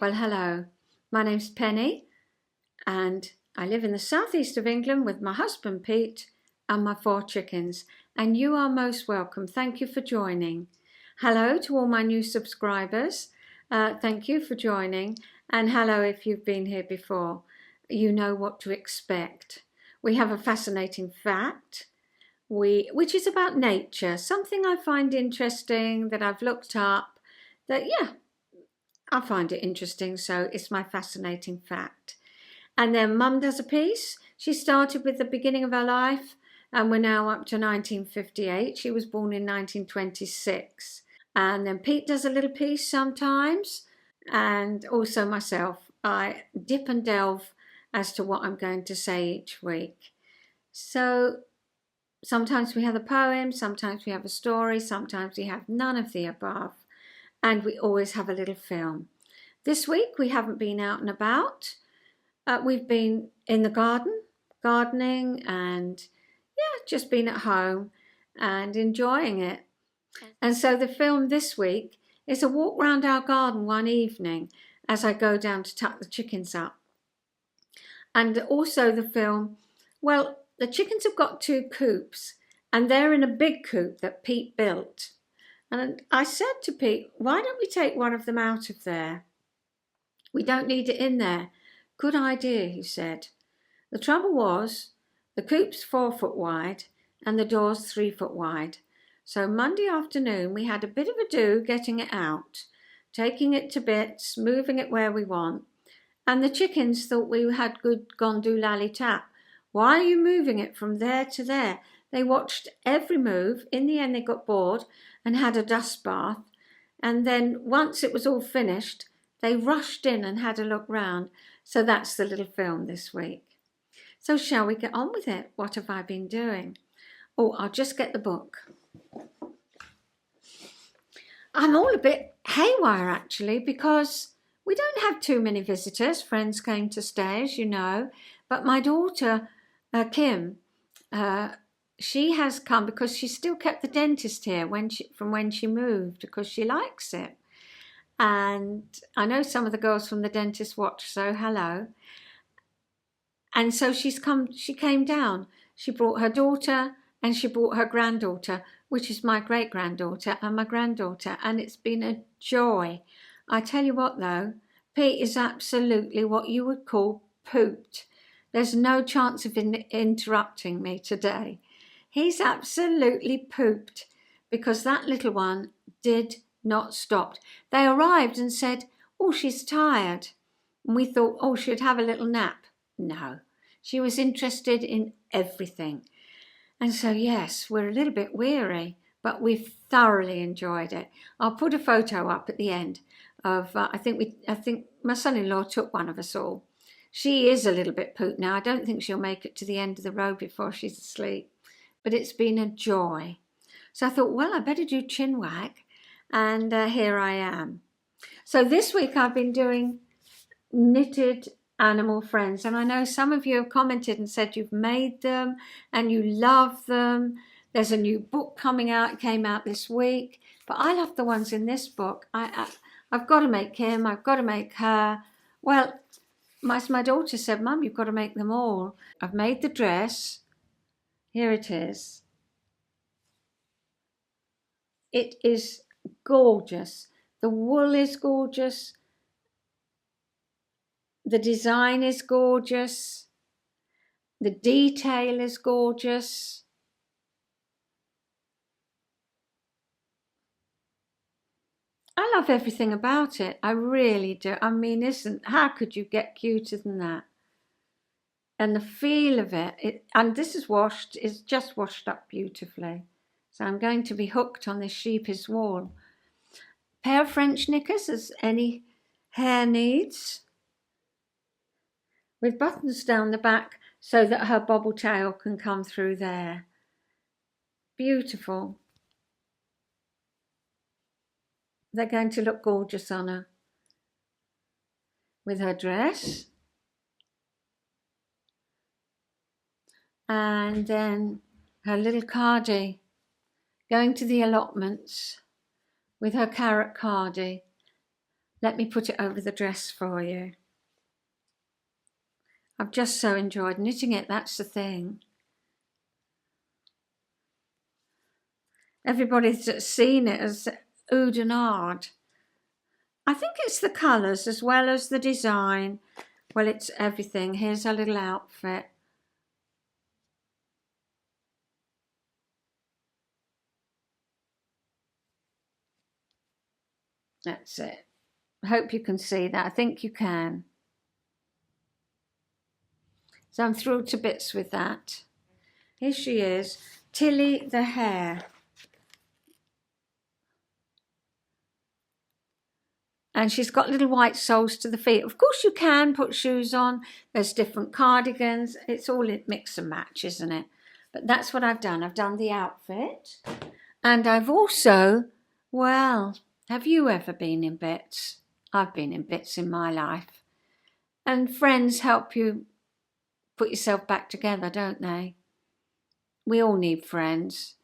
Well, hello. My name's Penny and I live in the southeast of England with my husband Pete and my 4 chickens, and you are most welcome. Thank you for joining. Hello to all my new subscribers. Thank you for joining, and hello if you've been here before. You know what to expect. We have a fascinating fact which is about nature, something I find interesting that I've looked up that I find it interesting, so it's my fascinating fact. And then Mum does a piece. She started with the beginning of her life, and we're now up to 1958. She was born in 1926. And then Pete does a little piece sometimes, and also myself. I dip and delve as to what I'm going to say each week. So sometimes we have a poem, sometimes we have a story, sometimes we have none of the above. And we always have a little film. This week we haven't been out and about. We've been in the garden, gardening, and just been at home and enjoying it. And so the film this week is a walk round our garden one evening as I go down to tuck the chickens up. And also the film, well, the chickens have got 2 coops and they're in a big coop that Pete built. And I said to Pete, why don't we take one of them out of there? We don't need it in there. Good idea, he said. The trouble was, the coop's 4 foot wide and the door's 3 foot wide. So Monday afternoon we had a bit of a do getting it out, taking it to bits, moving it where we want. And the chickens thought we had gone do lally-tap. Why are you moving it from there to there? They watched every move. In the end they got bored and had a dust bath, and then once it was all finished they rushed in and had a look round. So that's the little film this week. So shall we get on with it? What have I been doing? Oh, I'll just get the book. I'm all a bit haywire actually, because we don't have too many visitors. Friends came to stay, as you know, but my daughter Kim, she has come because she still kept the dentist here from when she moved, because she likes it. And I know some of the girls from the dentist watch, so hello. And so she came down. She brought her daughter and she brought her granddaughter, which is my great-granddaughter and my granddaughter, and it's been a joy. I tell you what though, Pete is absolutely what you would call pooped. There's no chance of interrupting me today. He's absolutely pooped because that little one did not stop. They arrived and said, oh, she's tired. And we thought, oh, she'd have a little nap. No, she was interested in everything. And so, yes, we're a little bit weary, but we've thoroughly enjoyed it. I'll put a photo up at the end of, I think my son-in-law took one of us all. She is a little bit pooped now. I don't think she'll make it to the end of the road before she's asleep. But it's been a joy. So I thought, well, I better do Chinwag. And here I am. So this week I've been doing knitted animal friends. And I know some of you have commented and said you've made them and you love them. There's a new book coming out. It came out this week. But I love the ones in this book. I've got to make him. I've got to make her. Well, my daughter said, Mum, you've got to make them all. I've made the dress. Here it is. It is gorgeous. The wool is gorgeous. The design is gorgeous. The detail is gorgeous. I love everything about it. I really do. I mean, how could you get cuter than that? And the feel of it, and this is washed, it's just washed up beautifully. So I'm going to be hooked on this sheep's wool. Pair of French knickers, as any Hare needs, with buttons down the back so that her bobble tail can come through there. Beautiful. They're going to look gorgeous on her. With her dress. And then her little cardie, going to the allotments with her carrot cardie. let me put it over the dress for you. I've just so enjoyed knitting it, that's the thing. Everybody's seen it as oohed and ahed. I think it's the colours as well as the design. Well, it's everything. Here's her little outfit. That's it. I hope you can see that. I think you can. So I'm thrilled to bits with that. Here she is, Tilly the hare. And she's got little white soles to the feet. Of course you can put shoes on. There's different cardigans. It's all mix and match, isn't it? But that's what I've done. I've done the outfit. And I've also, well, have you ever been in bits? I've been in bits in my life. And friends help you put yourself back together, don't they? We all need friends.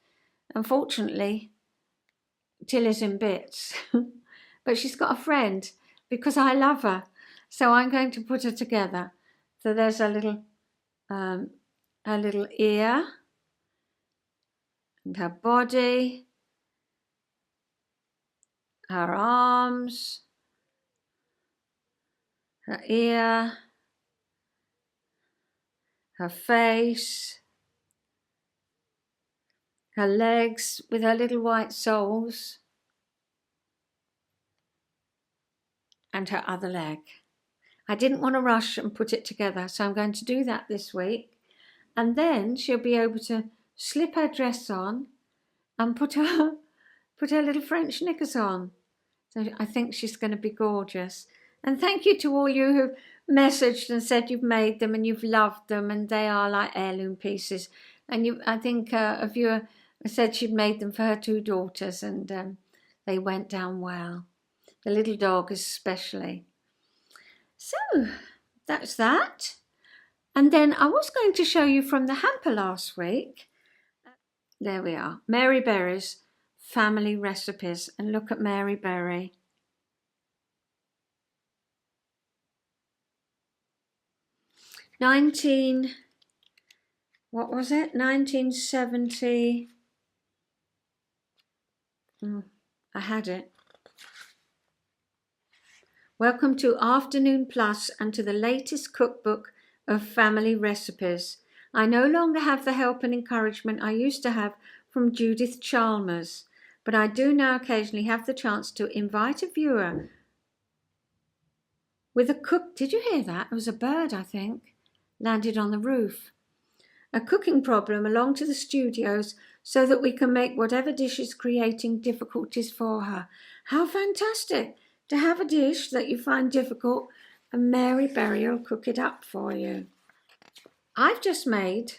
Unfortunately, Tilly's in bits. But she's got a friend because I love her. So I'm going to put her together. So there's a little ear and her body, her arms, her ear, her face, her legs with her little white soles, and her other leg. I didn't want to rush and put it together, so I'm going to do that this week. And then she'll be able to slip her dress on and put her little French knickers on. So I think she's going to be gorgeous. And thank you to all you who messaged and said you've made them and you've loved them and they are like heirloom pieces. And I think a viewer said she'd made them for her 2 daughters and they went down well. The little dog especially. So that's that. And then I was going to show you from the hamper last week. There we are. Mary Berry's family recipes. And look at Mary Berry. What was it? 1970. I had it. Welcome to Afternoon Plus and to the latest cookbook of family recipes. I no longer have the help and encouragement I used to have from Judith Chalmers, but I do now occasionally have the chance to invite a viewer with a cook. Did you hear that? It was a bird, I think, landed on the roof. A cooking problem along to the studios so that we can make whatever dish is creating difficulties for her. How fantastic to have a dish that you find difficult and Mary Berry will cook it up for you. I've just made,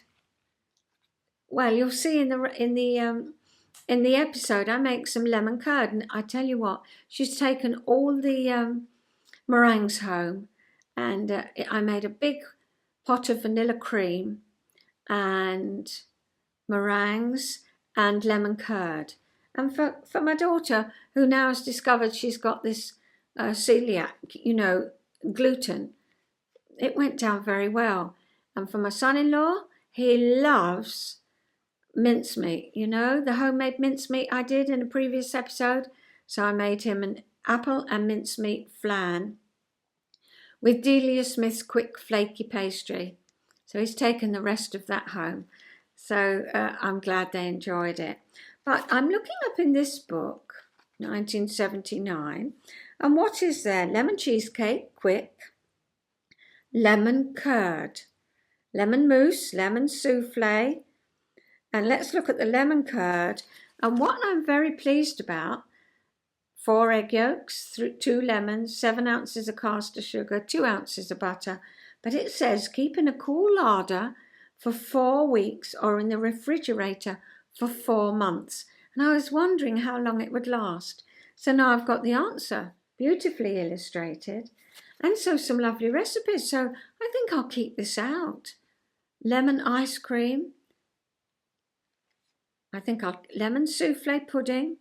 well, you'll see in the episode, I make some lemon curd, and I tell you what, she's taken all the meringues home, and I made a big pot of vanilla cream and meringues and lemon curd. And for my daughter, who now has discovered she's got this celiac, gluten, it went down very well. And for my son-in-law, he loves mincemeat, the homemade mincemeat I did in a previous episode. So I made him an apple and mincemeat flan with Delia Smith's quick flaky pastry. So he's taken the rest of that home. So I'm glad they enjoyed it. But I'm looking up in this book, 1979, and what is there? Lemon cheesecake, quick. Lemon curd. Lemon mousse, lemon souffle. And let's look at the lemon curd. And what I'm very pleased about, 4 egg yolks, 2 lemons, 7 ounces of caster sugar, 2 ounces of butter. But it says keep in a cool larder for 4 weeks or in the refrigerator for 4 months. And I was wondering how long it would last. So now I've got the answer, beautifully illustrated. And so some lovely recipes. So I think I'll keep this out. Lemon ice cream. Lemon souffle pudding.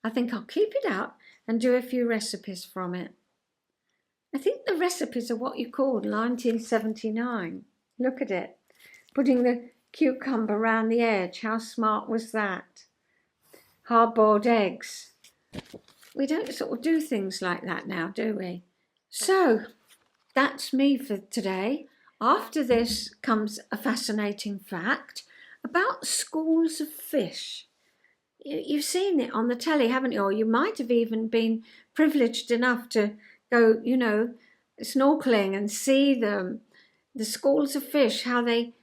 I think I'll keep it out and do a few recipes from it. I think the recipes are what you called 1979. Look at it. Putting the cucumber round the edge. How smart was that? Hard-boiled eggs. We don't sort of do things like that now, do we? So, that's me for today. After this comes a fascinating fact about schools of fish. You've seen it on the telly, haven't you? Or you might have even been privileged enough to go, snorkeling and see them. The schools of fish, how they...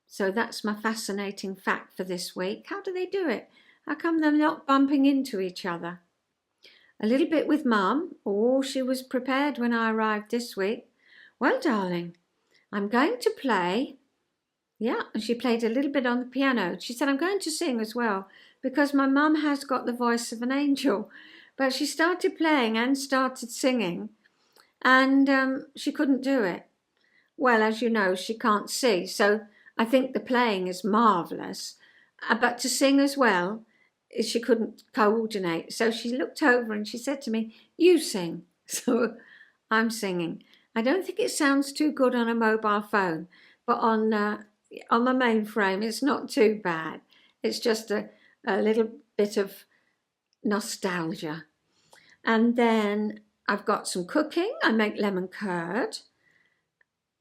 So that's my fascinating fact for this week. How do they do it? How come they're not bumping into each other? A little bit with Mum. Oh, she was prepared when I arrived this week. Well, darling, I'm going to play. Yeah, and she played a little bit on the piano. She said, I'm going to sing as well, because my mum has got the voice of an angel. But she started playing and started singing, and she couldn't do it. Well, as you know, she can't see, so I think the playing is marvellous. But to sing as well, she couldn't coordinate. So she looked over and she said to me, you sing. So I'm singing. I don't think it sounds too good on a mobile phone, but on my mainframe, it's not too bad. It's just a little bit of nostalgia. And then I've got some cooking. I make lemon curd,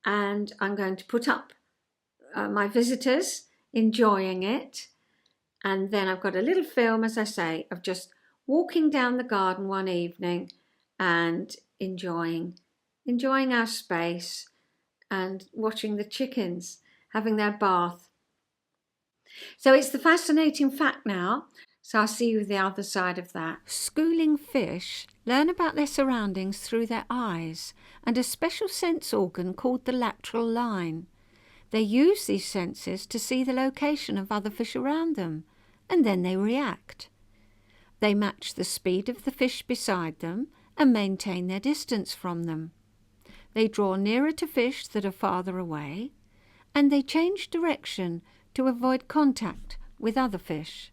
and I'm going to put up my visitors enjoying it. And then I've got a little film, as I say, of just walking down the garden one evening and enjoying our space and watching the chickens having their bath. So it's the fascinating fact now. So I'll see you the other side of that. Schooling fish learn about their surroundings through their eyes and a special sense organ called the lateral line. They use these senses to see the location of other fish around them, and then they react. They match the speed of the fish beside them and maintain their distance from them. They draw nearer to fish that are farther away, and they change direction to avoid contact with other fish.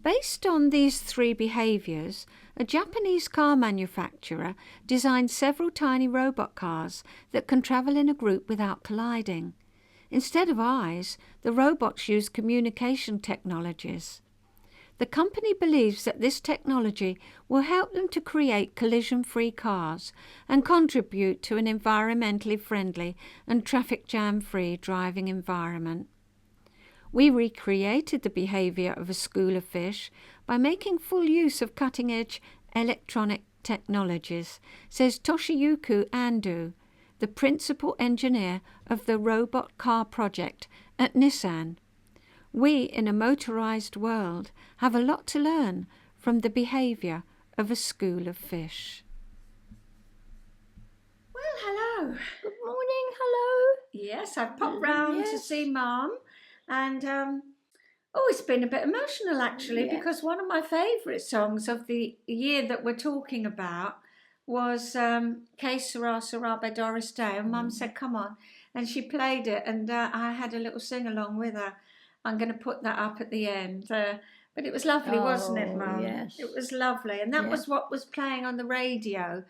Based on these three behaviours, a Japanese car manufacturer designed several tiny robot cars that can travel in a group without colliding. Instead of eyes, the robots use communication technologies. The company believes that this technology will help them to create collision-free cars and contribute to an environmentally friendly and traffic jam-free driving environment. We recreated the behaviour of a school of fish by making full use of cutting-edge electronic technologies, says Toshiyuki Ando, the principal engineer of the robot car project at Nissan. We, in a motorised world, have a lot to learn from the behaviour of a school of fish. Well, hello. Good morning, hello. Yes, I've popped round to see Mum, and it's been a bit emotional actually, because one of my favourite songs of the year that we're talking about was Sera Sera by Doris Day, and Mum said, come on, and she played it, and I had a little sing-along with her. I'm going to put that up at the end. But it was lovely, wasn't it, Mum? Yes. It was lovely. And that was what was playing on the radio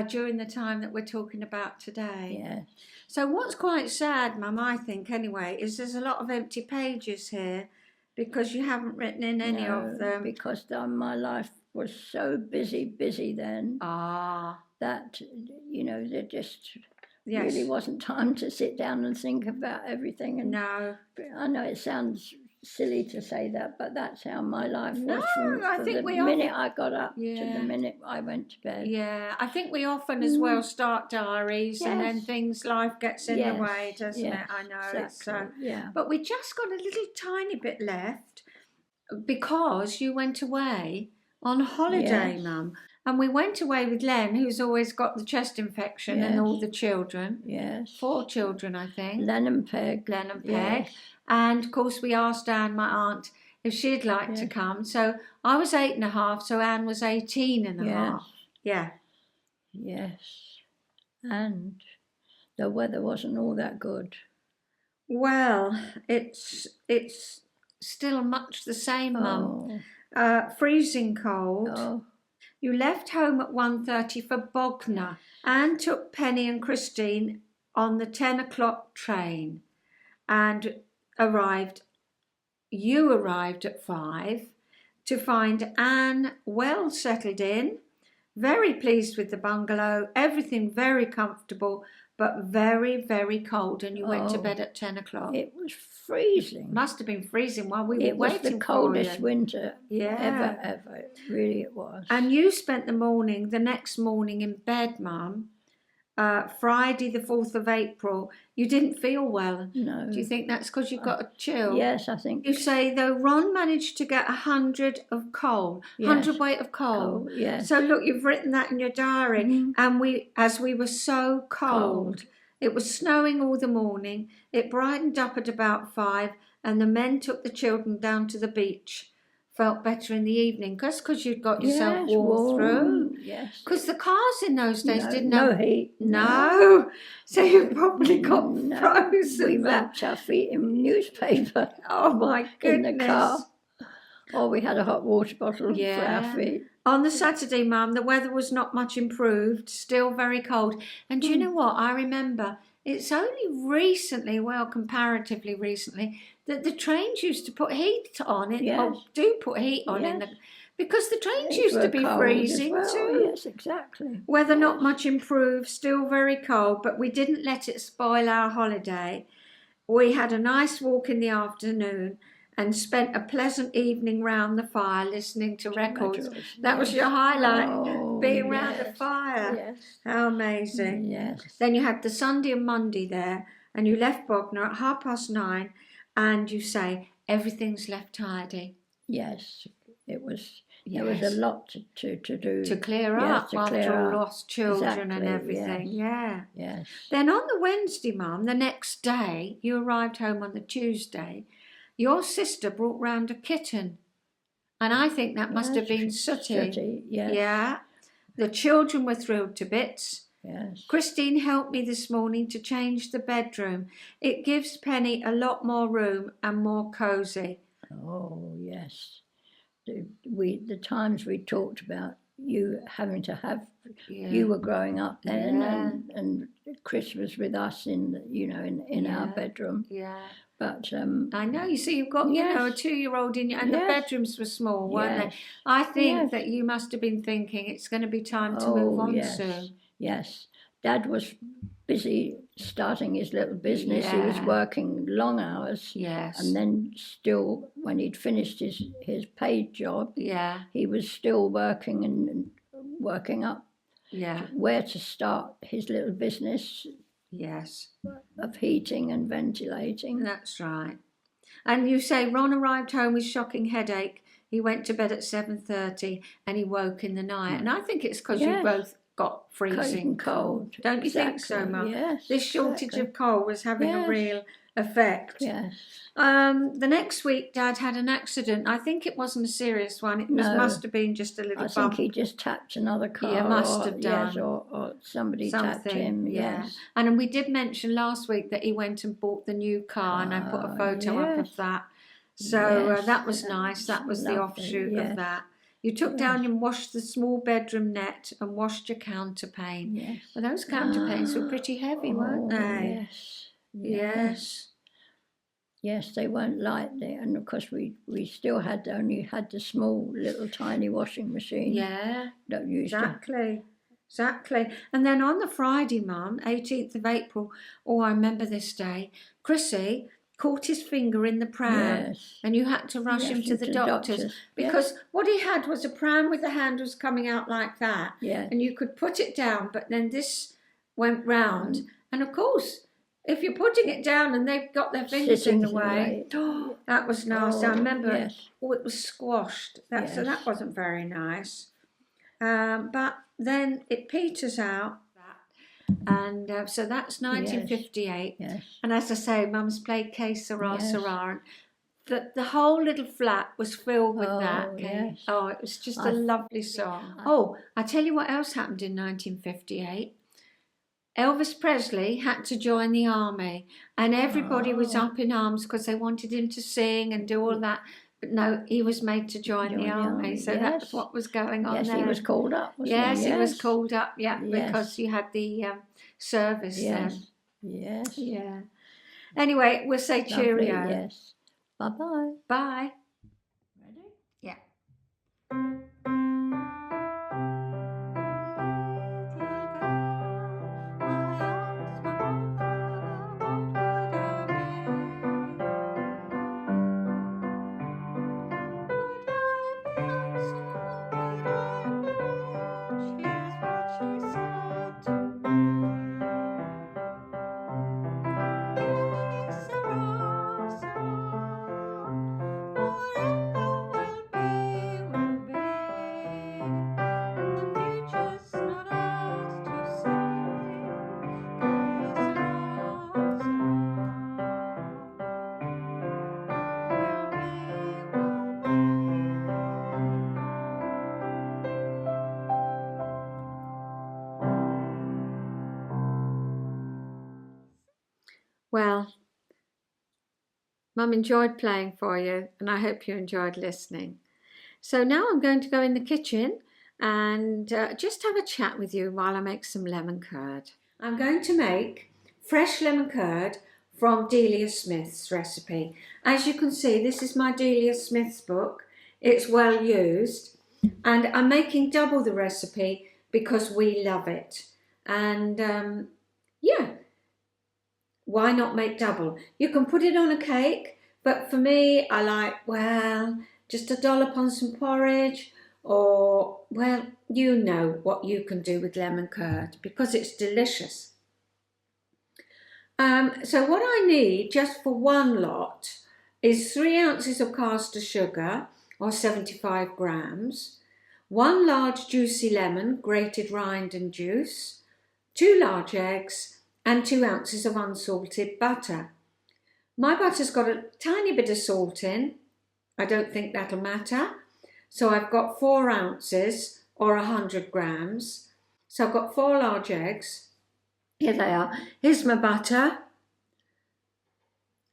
during the time that we're talking about today. Yes. So what's quite sad, Mum, I think, anyway, is there's a lot of empty pages here because you haven't written in any of them. Because my life was so busy then that, there just really wasn't time to sit down and think about everything. And no. I know it sounds silly to say that, but that's how my life was from the minute I got up to the minute I went to bed. Yeah, I think we often as well start diaries and then life gets in the way, doesn't it? I know. Exactly. But we just got a little tiny bit left because you went away on holiday, Mum. And we went away with Len, who's always got the chest infection, and all the children. Yes. 4 children, I think. Len and Peg. Yes. And, of course, we asked Anne, my aunt, if she'd like to come. So I was 8.5, so Anne was 18.5. Yeah. Yes. And the weather wasn't all that good. Well, it's still much the same, Mum. Freezing cold. You left home at 1:30 for Bognor. Anne took Penny and Christine on the 10 o'clock train and you arrived at 5 to find Anne well settled in, very pleased with the bungalow, everything very comfortable, but very, very cold, and you went to bed at 10 o'clock. It was freezing. Must have been freezing while we were waiting for you. It was the coldest winter ever. Really it was. And you spent the next morning in bed, Mum. Friday the 4th of April, you didn't feel well. No. Do you think that's because you got a chill? Yes, I think. You say, though Ron managed to get 100 of coal, 100 weight of coal. Yes. So look, you've written that in your diary. And as we were so cold, it was snowing all the morning, it brightened up at about 5, and the men took the children down to the beach. Felt better in the evening because you'd got yourself warm through. Yes. Because the cars in those days didn't have... No heat. No. So you probably got frozen. We wrapped our feet in newspaper. Oh, my goodness. In the car. Or we had a hot water bottle for our feet. On the Saturday, Mum, the weather was not much improved, still very cold. And do you know what? I remember it's only recently, well, comparatively recently, that the trains used to put heat on it. Yes. Or do put heat on in the... Because the trains used to be cold freezing too. Yes, exactly. Weather not much improved, still very cold, but we didn't let it spoil our holiday. We had a nice walk in the afternoon and spent a pleasant evening round the fire listening to records. That was your highlight, being round the fire. Yes. How amazing. Yes. Then you had the Sunday and Monday there, and you left Bognor at 9:30, and you say, everything's left tidy. Yes, it was... There was a lot to do. To clear up after all lost children and everything. Yes. Yes. Then on the Wednesday, Mum, the next day, you arrived home on the Tuesday, your sister brought round a kitten. And I think that must have been Sooty. Yes. Yeah. The children were thrilled to bits. Yes. Christine helped me this morning to change the bedroom. It gives Penny a lot more room and more cosy. Oh, yes. The times we talked about you having to have, you were growing up then, and Chris was with us in our bedroom. Yeah. But I know. You see, you've got a 2-year-old in you, and the bedrooms were small, weren't they? I think that you must have been thinking it's going to be time to move on soon. Yes. Dad was busy starting his little business. He was working long hours. Yes. And then still, when he'd finished his paid job, he was still working and working up where to start his little business. Yes. Of heating and ventilating. That's right. And you say Ron arrived home with shocking headache. He went to bed at 7:30 and he woke in the night. And I think it's because you both got freezing cold. Don't you think so, Mum? Yes. This shortage of coal was having a real effect. Yes. The next week, Dad had an accident. I think it wasn't a serious one. It must have been just a little bump. I think he just tapped another car. Yeah, must have done. Yes, or something tapped him. Yes. And we did mention last week that he went and bought the new car, and I put a photo up of that. So that was nice. That was the offshoot of that. You took down and washed the small bedroom net and washed your counterpane. Yes. Well, those counterpanes were pretty heavy, weren't they? Yes. Yes, they weren't light, and of course we still only had the small little tiny washing machine. Yeah, exactly. And then on the Friday, Mum, 18th of April, I remember this day, Chrissy caught his finger in the pram, and you had to rush him to the doctors because what he had was a pram with the handles coming out like that, and you could put it down, but then this went round, and of course, if you're putting it down and they've got their fingers in the way, that was nasty. I remember it was squashed, so that wasn't very nice. But then it peters out. And so that's 1958. Yes. And as I say, Mum's played Sera Sera. And the whole little flat was filled with that. Yes. Oh, it was just a lovely song. I tell you what else happened in 1958. Elvis Presley had to join the army, and everybody was up in arms because they wanted him to sing and do all that. But no, he was made to join the army, so yes. that's what was going on there. Yes, he was called up, wasn't he? Yes, he was called up, yeah, Yes. because you had the service then. Yes. Yeah. Anyway, we'll say Lovely, cheerio. yes. Bye-bye. Bye. Ready? Yeah. Well, Mum enjoyed playing for you, and I hope you enjoyed listening. So now I'm going to go in the kitchen and just have a chat with you while I make some lemon curd. I'm going to make fresh lemon curd from Delia Smith's recipe. As you can see, this is my Delia Smith's book. It's well used, and I'm making double the recipe because we love it. And yeah, why not make double? You can put it on a cake, but for me, I like, well, just a dollop on some porridge, or, well, you know what you can do with lemon curd because it's delicious. So what I need just for one lot is 3 ounces of caster sugar, or 75 grams, 1 large juicy lemon, grated rind and juice, 2 large eggs, and 2 ounces of unsalted butter. My butter's got a tiny bit of salt in. I don't think that'll matter. So I've got 4 ounces or 100 grams. So I've got 4 large eggs. Here they are. Here's my butter.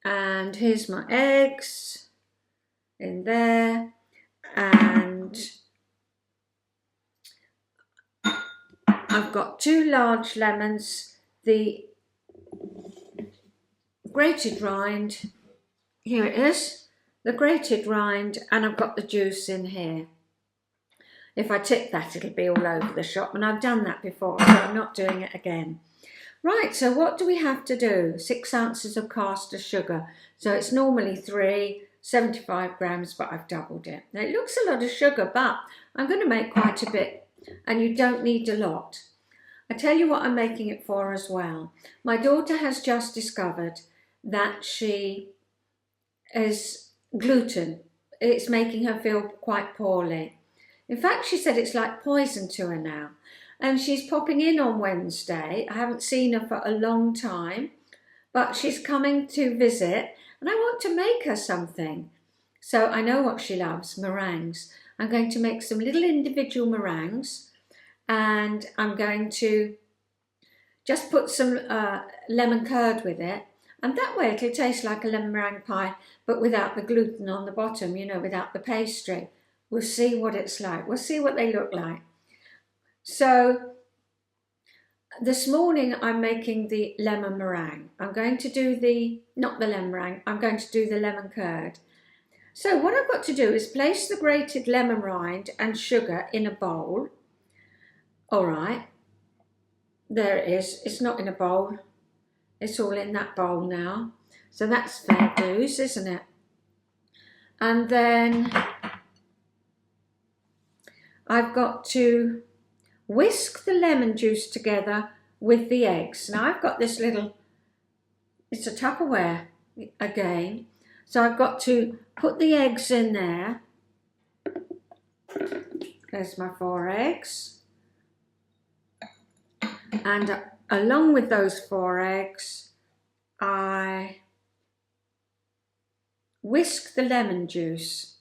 And here's my eggs in there. And I've got 2 large lemons. The grated rind, here it is, the grated rind, and I've got the juice in here. If I tip that, it'll be all over the shop, and I've done that before, so I'm not doing it again. Right, so what do we have to do? 6 ounces of caster sugar. So it's normally 75 grams, but I've doubled it. Now, it looks a lot of sugar, but I'm going to make quite a bit, and you don't need a lot. I tell you what I'm making it for as well. My daughter has just discovered that she is gluten. It's making her feel quite poorly. In fact, she said it's like poison to her now. And she's popping in on Wednesday. I haven't seen her for a long time, but she's coming to visit and I want to make her something. So I know what she loves, meringues. I'm going to make some little individual meringues, and I'm going to just put some lemon curd with it, and that way it'll taste like a lemon meringue pie, but without the gluten on the bottom, you know, without the pastry. We'll see what it's like. We'll see what they look like. So this morning I'm making the lemon meringue. I'm going to do not the lemon meringue, I'm going to do the lemon curd. So what I've got to do is place the grated lemon rind and sugar in a bowl. All right, there it is. It's not in a bowl. It's all in that bowl now. So that's fair dues, isn't it? And then I've got to whisk the lemon juice together with the eggs. Now I've got this little, it's a Tupperware again. So I've got to put the eggs in there. There's my 4 eggs. And along with those 4 eggs, I whisk the lemon juice.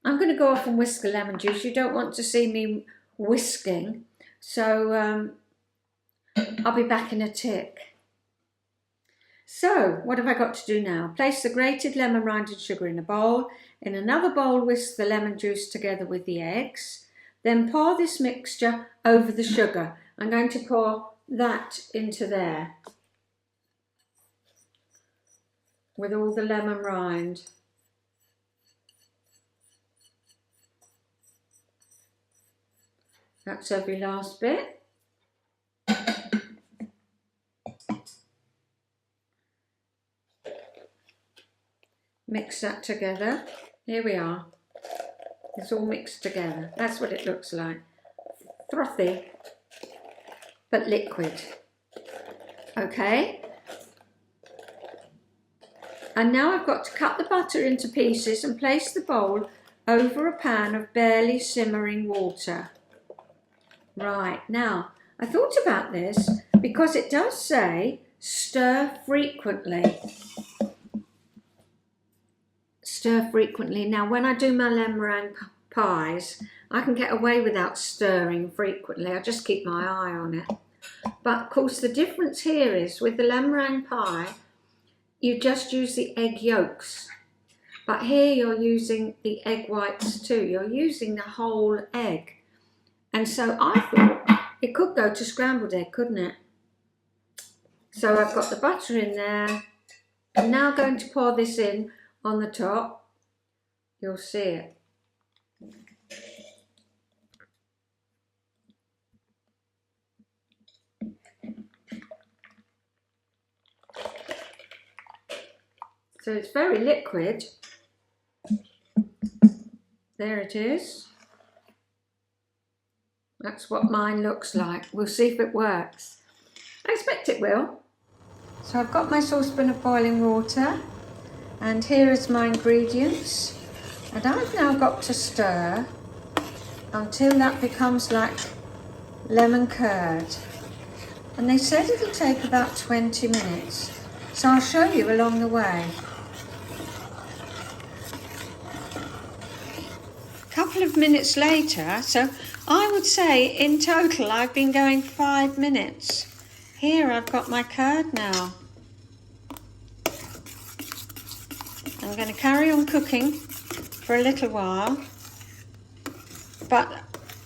I'm going to go off and whisk the lemon juice. You don't want to see me whisking, so I'll be back in a tick. So, what have I got to do now? Place the grated lemon rind and sugar in a bowl. In another bowl, whisk the lemon juice together with the eggs. Then pour this mixture over the sugar. I'm going to pour that into there with all the lemon rind. That's every last bit. Mix that together. Here we are. It's all mixed together. That's what it looks like. Frothy, but liquid. Okay. And now I've got to cut the butter into pieces and place the bowl over a pan of barely simmering water. Right, now I thought about this because it does say stir frequently. Stir frequently. Now when I do my lemon meringue pies, I can get away without stirring frequently. I just keep my eye on it. But of course the difference here is with the lemon meringue pie, you just use the egg yolks. But here you're using the egg whites too. You're using the whole egg. And so I thought it could go to scrambled egg, couldn't it? So I've got the butter in there. I'm now going to pour this in on the top. You'll see it. So it's very liquid. There it is. That's what mine looks like. We'll see if it works. I expect it will. So I've got my saucepan of boiling water, and here is my ingredients. And I've now got to stir until that becomes like lemon curd. And they said it'll take about 20 minutes. So I'll show you along the way. A couple of minutes later, so I would say in total I've been going 5 minutes. Here I've got my curd now. I'm going to carry on cooking for a little while, but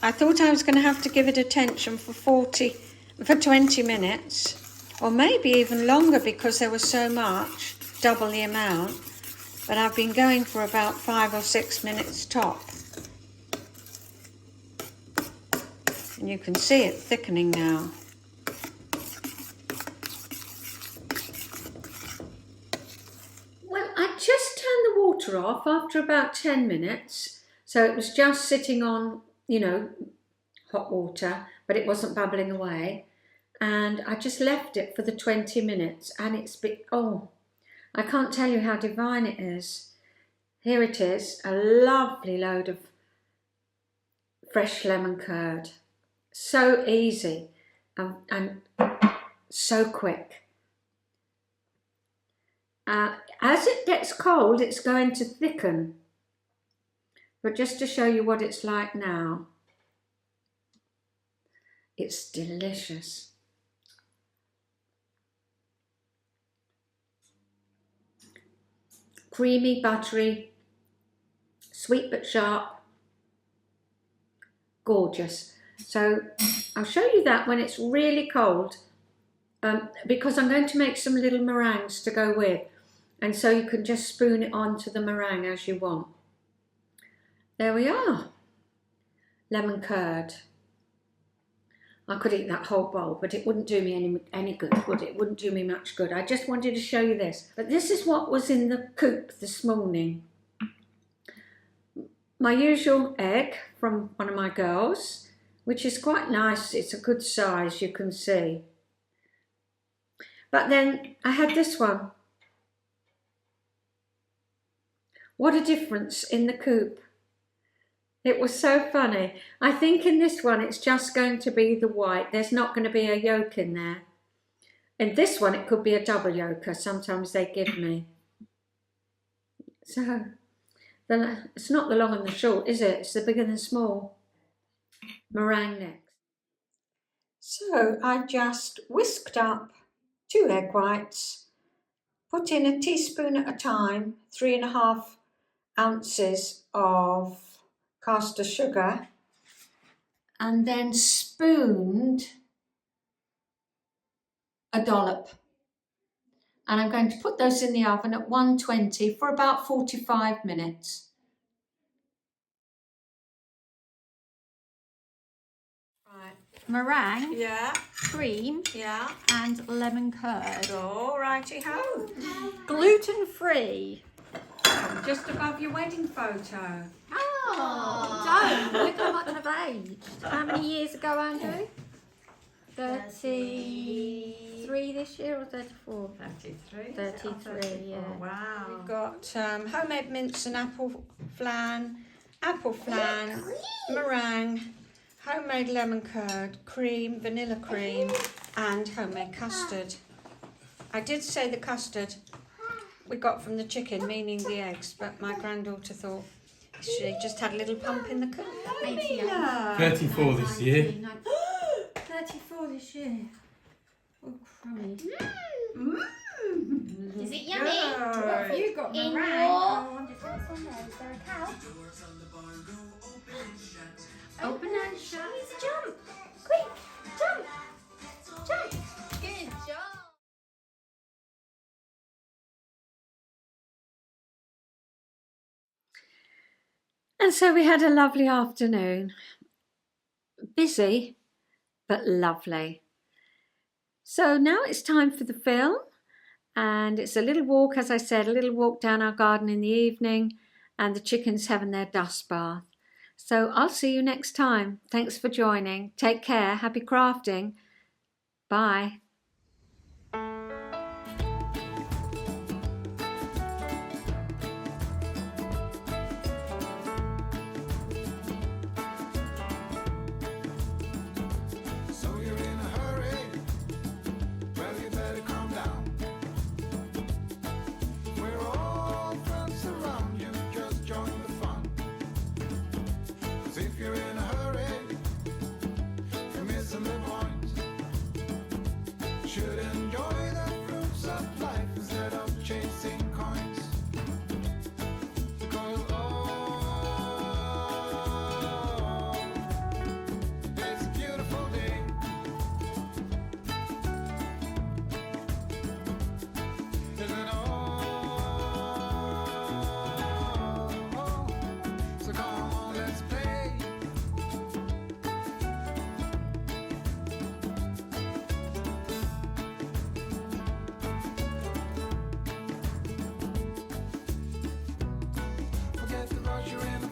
I thought I was going to have to give it attention for 20 minutes, or maybe even longer because there was so much, double the amount, but I've been going for about 5 or 6 minutes top. And you can see it thickening now. Well, I just turned the water off after about 10 minutes. So it was just sitting on, hot water, but it wasn't bubbling away. And I just left it for the 20 minutes and it's I can't tell you how divine it is. Here it is, a lovely load of fresh lemon curd. So easy and so quick. As it gets cold, it's going to thicken. But just to show you what it's like now, it's delicious. Creamy, buttery, sweet but sharp, gorgeous. So I'll show you that when it's really cold, because I'm going to make some little meringues to go with, and so you can just spoon it onto the meringue as you want. There we are, lemon curd. I could eat that whole bowl, but it wouldn't do me any good, would it? It wouldn't do me much good. I just wanted to show you this. But this is what was in the coop this morning. My usual egg from one of my girls, which is quite nice. It's a good size, you can see. But then I had this one. What a difference in the coop. It was so funny. I think in this one it's just going to be the white. There's not going to be a yolk in there. In this one it could be a double yolker. Sometimes they give me. So then it's not the long and the short, is it? It's the big and the small. Meringue next. So I just whisked up 2 egg whites put in a teaspoon at a time, 3.5 ounces of caster sugar, and then spooned a dollop. And I'm going to put those in the oven at 120 for about 45 minutes. Right. Meringue, Yeah, cream, yeah. and lemon curd. All righty ho. Gluten free. Just above your wedding photo. Oh, don't look how much I've aged. How many years ago, Andrew? 33 this year or 34? 33. 33, yeah. Oh, wow. We've got homemade mince and apple flan, meringue, homemade lemon curd, cream, vanilla cream, and homemade custard. I did say the custard we got from the chicken, meaning the eggs, but my granddaughter thought she just had a little pump in the coop. 34 this year. 34 this year. Oh, crummy. Is it yummy? What have you got, In meringue? your- Oh, I wonder if it's on there. Is there a cow? Open and shut. Please jump. Quick, jump. Jump. Good job. And so we had a lovely afternoon. Busy, but lovely. So now it's time for the film. And it's a little walk, as I said, a little walk down our garden in the evening, and the chickens having their dust bath. So I'll see you next time. Thanks for joining. Take care. Happy crafting. Bye. So you're in a hurry? Well, you better calm down. We're all friends around you, just join the fun. 'Cause if you're in a hurry, you're missing the point. Should enjoy the fruits of life instead of chasing coins. Because it's a beautiful day. Isn't so come on, let's play. Forget the rush, you're in